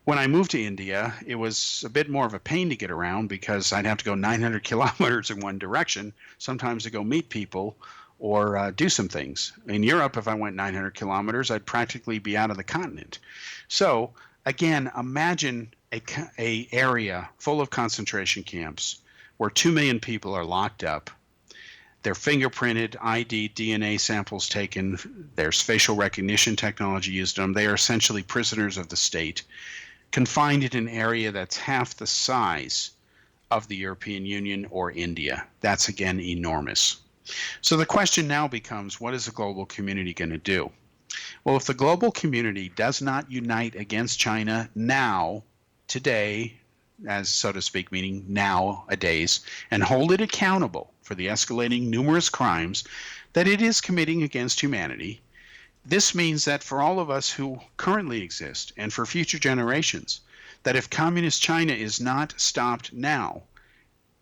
When I moved to India, it was a bit more of a pain to get around because I'd have to go 900 kilometers in one direction, sometimes to go meet people or do some things. In Europe, if I went 900 kilometers, I'd practically be out of the continent. So again, imagine a area full of concentration camps where 2 million people are locked up. They're fingerprinted, ID, DNA samples taken. There's facial recognition technology used on them. They are essentially prisoners of the state, confined in an area that's half the size of the European Union or India. That's, again, enormous. So the question now becomes, what is the global community going to do? Well, if the global community does not unite against China now, today, as so to speak, meaning nowadays, and hold it accountable for the escalating numerous crimes that it is committing against humanity, this means that for all of us who currently exist and for future generations, that if communist China is not stopped now,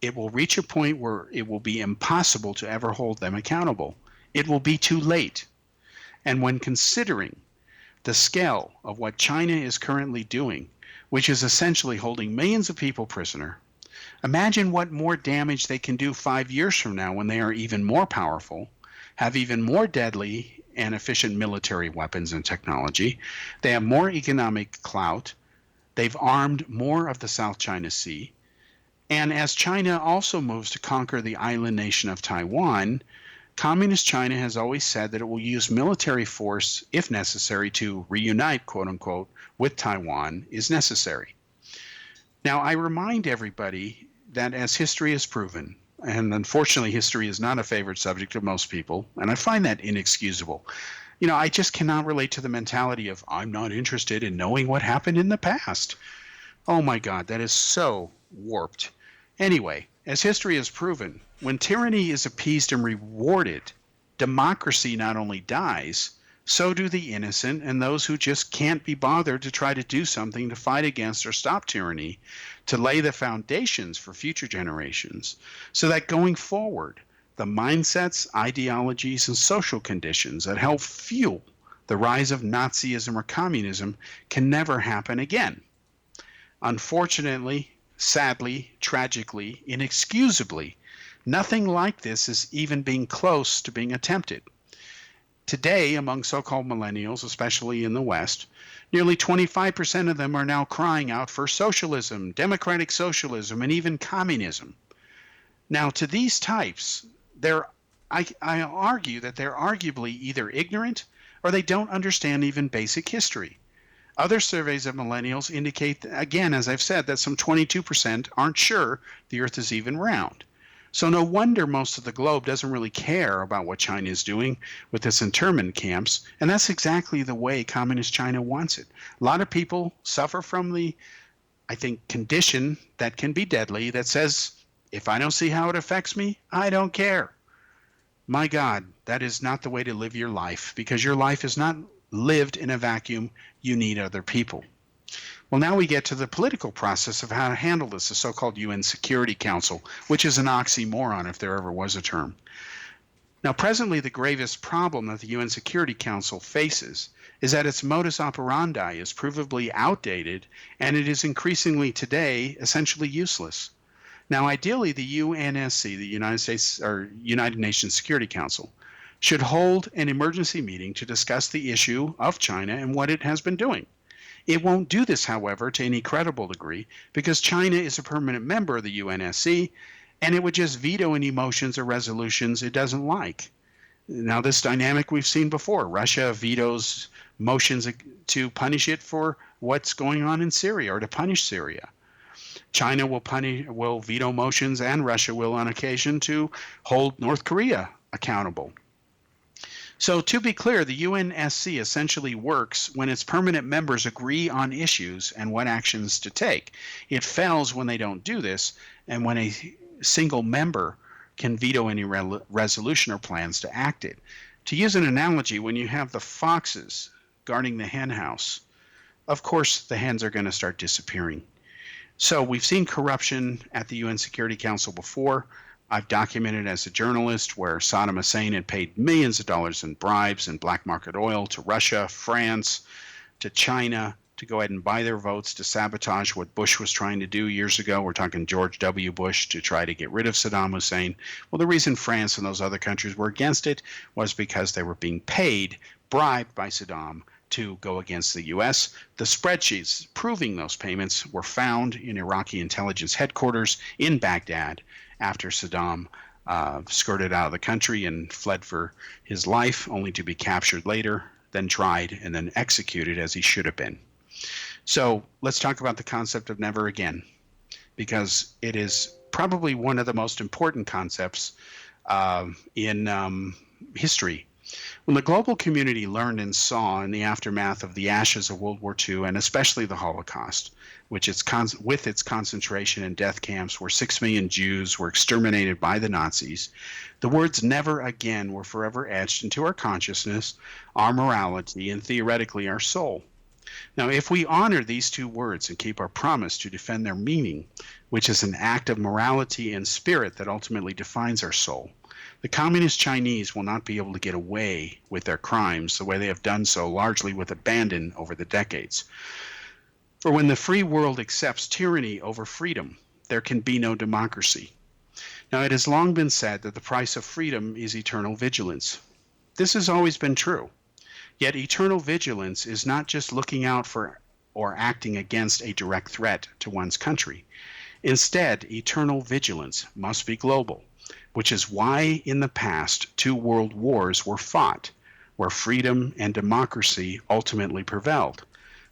it will reach a point where it will be impossible to ever hold them accountable. It will be too late. And when considering the scale of what China is currently doing, which is essentially holding millions of people prisoner, imagine what more damage they can do 5 years from now when they are even more powerful, have even more deadly and efficient military weapons and technology. They have more economic clout. They've armed more of the South China Sea. And as China also moves to conquer the island nation of Taiwan, Communist China has always said that it will use military force, if necessary, to reunite, quote unquote, with Taiwan is necessary. Now, I remind everybody that as history has proven, and unfortunately history is not a favorite subject of most people, and I find that inexcusable. I just cannot relate to the mentality of, I'm not interested in knowing what happened in the past. Oh my God, that is so warped. Anyway, as history has proven, when tyranny is appeased and rewarded, democracy not only dies, so do the innocent and those who just can't be bothered to try to do something to fight against or stop tyranny, to lay the foundations for future generations, so that going forward, the mindsets, ideologies, and social conditions that help fuel the rise of Nazism or communism can never happen again. Unfortunately, sadly, tragically, inexcusably, nothing like this is even being close to being attempted. Today, among so-called millennials, especially in the West, nearly 25% of them are now crying out for socialism, democratic socialism, and even communism. Now, to these types, I argue that they're arguably either ignorant or they don't understand even basic history. Other surveys of millennials indicate, again, as I've said, that some 22% aren't sure the Earth is even round. So no wonder most of the globe doesn't really care about what China is doing with its internment camps, and that's exactly the way Communist China wants it. A lot of people suffer from the, I think, condition that can be deadly that says, if I don't see how it affects me, I don't care. My God, that is not the way to live your life, because your life is not lived in a vacuum. You need other people. Well, now we get to the political process of how to handle this, the so-called UN Security Council, which is an oxymoron if there ever was a term. Now, presently, the gravest problem that the UN Security Council faces is that its modus operandi is provably outdated, and it is increasingly today essentially useless. Now, ideally, the UNSC, the United Nations Security Council, should hold an emergency meeting to discuss the issue of China and what it has been doing. It won't do this, however, to any credible degree, because China is a permanent member of the UNSC, and it would just veto any motions or resolutions it doesn't like. Now, this dynamic we've seen before. Russia vetoes motions to punish it for what's going on in Syria or to punish Syria. China will veto motions, and Russia will on occasion, to hold North Korea accountable. So to be clear, the UNSC essentially works when its permanent members agree on issues and what actions to take. It fails when they don't do this, and when a single member can veto any resolution or plans to act it. To use an analogy, when you have the foxes guarding the hen house, of course the hens are going to start disappearing. So we've seen corruption at the UN Security Council before. I've documented as a journalist where Saddam Hussein had paid millions of dollars in bribes and black market oil to Russia, France, to China to go ahead and buy their votes to sabotage what Bush was trying to do years ago. We're talking George W. Bush, to try to get rid of Saddam Hussein. Well, the reason France and those other countries were against it was because they were being paid, bribed by Saddam to go against the U.S. The spreadsheets proving those payments were found in Iraqi intelligence headquarters in Baghdad after Saddam skirted out of the country and fled for his life, only to be captured later, then tried, and then executed as he should have been. So let's talk about the concept of never again, because it is probably one of the most important concepts in history. When the global community learned and saw in the aftermath of the ashes of World War II, and especially the Holocaust, which with its concentration and death camps where 6 million Jews were exterminated by the Nazis, the words never again were forever etched into our consciousness, our morality, and theoretically our soul. Now, if we honor these two words and keep our promise to defend their meaning, which is an act of morality and spirit that ultimately defines our soul, the communist Chinese will not be able to get away with their crimes the way they have done so largely with abandon over the decades. For when the free world accepts tyranny over freedom, there can be no democracy. Now, it has long been said that the price of freedom is eternal vigilance. This has always been true. Yet eternal vigilance is not just looking out for or acting against a direct threat to one's country. Instead, eternal vigilance must be global, which is why in the past 2 world wars were fought, where freedom and democracy ultimately prevailed.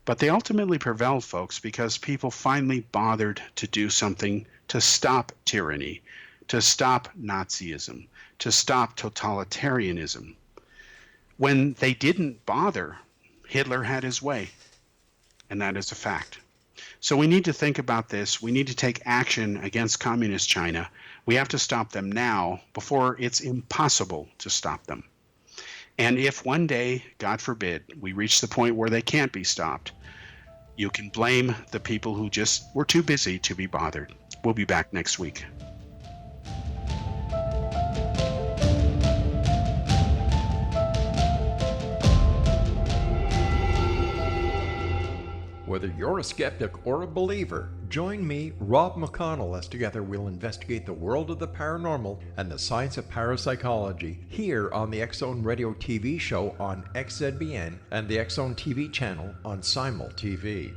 But they ultimately prevailed, folks, because people finally bothered to do something to stop tyranny, to stop Nazism, to stop totalitarianism. When they didn't bother, Hitler had his way, and that is a fact. So we need to think about this. We need to take action against communist China. We have to stop them now before it's impossible to stop them. And if one day, God forbid, we reach the point where they can't be stopped, you can blame the people who just were too busy to be bothered. We'll be back next week. Whether you're a skeptic or a believer, join me, Rob McConnell, as together we'll investigate the world of the paranormal and the science of parapsychology here on the X-Zone Radio TV show on XZBN and the X-Zone TV channel on Simul TV.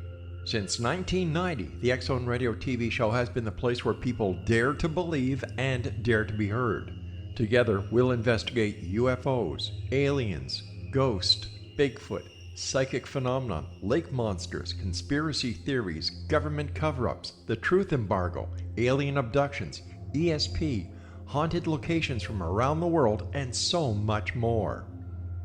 Since 1990, the X-Zone Radio TV show has been the place where people dare to believe and dare to be heard. Together, we'll investigate UFOs, aliens, ghosts, Bigfoot, psychic phenomenon, lake monsters, conspiracy theories, government cover-ups, the truth embargo, alien abductions, ESP, haunted locations from around the world, and so much more.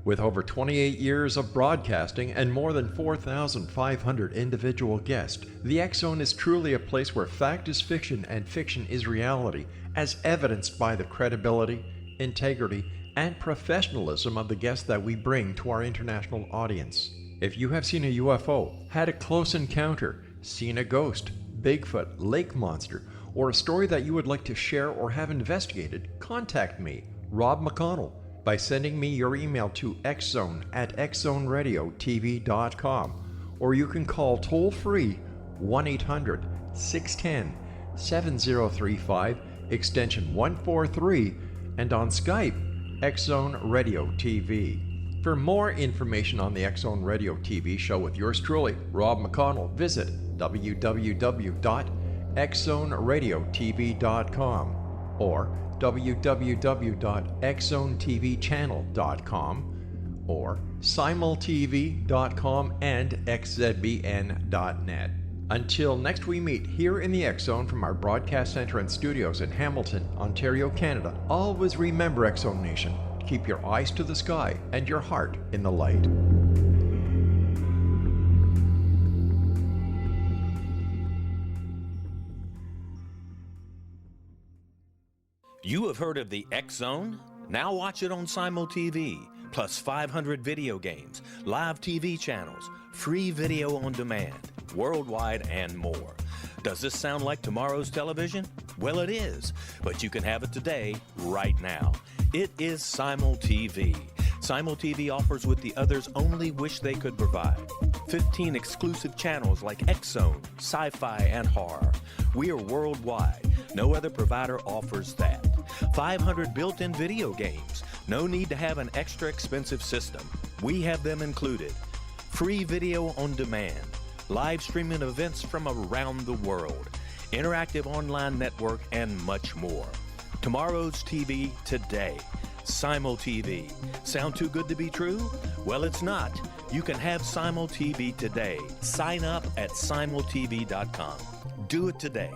With over 28 years of broadcasting and more than 4,500 individual guests, the X-Zone is truly a place where fact is fiction and fiction is reality, as evidenced by the credibility, integrity, and professionalism of the guests that we bring to our international audience. If you have seen a UFO, had a close encounter, seen a ghost, Bigfoot, lake monster, or a story that you would like to share or have investigated, contact me, Rob McConnell, by sending me your email to xzone@xzoneradiotv.com, or you can call toll-free 1-800-610-7035, extension 143, and on Skype, X-Zone Radio TV. For more information on the X-Zone Radio TV show with yours truly, Rob McConnell, visit www.xzoneradiotv.com or www.xzonetvchannel.com or simultv.com and xzbn.net. Until next we meet here in the X Zone from our broadcast center and studios in Hamilton, Ontario, Canada, always remember, X Zone Nation, keep your eyes to the sky and your heart in the light. You have heard of the X Zone? Now watch it on Simul TV, plus 500 video games, live TV channels, free video on demand, worldwide, and more. Does this sound like tomorrow's television? Well, it is, but you can have it today, right now. It is Simul TV. Simul TV offers what the others only wish they could provide. 15 exclusive channels like X Zone, Sci-Fi, and Horror. We are worldwide. No other provider offers that. 500 built-in video games. No need to have an extra expensive system. We have them included. Free video on demand. Live streaming events from around the world. Interactive online network, and much more. Tomorrow's TV today. Simul TV. Sound too good to be true? Well, it's not. You can have Simul TV today. Sign up at simultv.com. Do it today.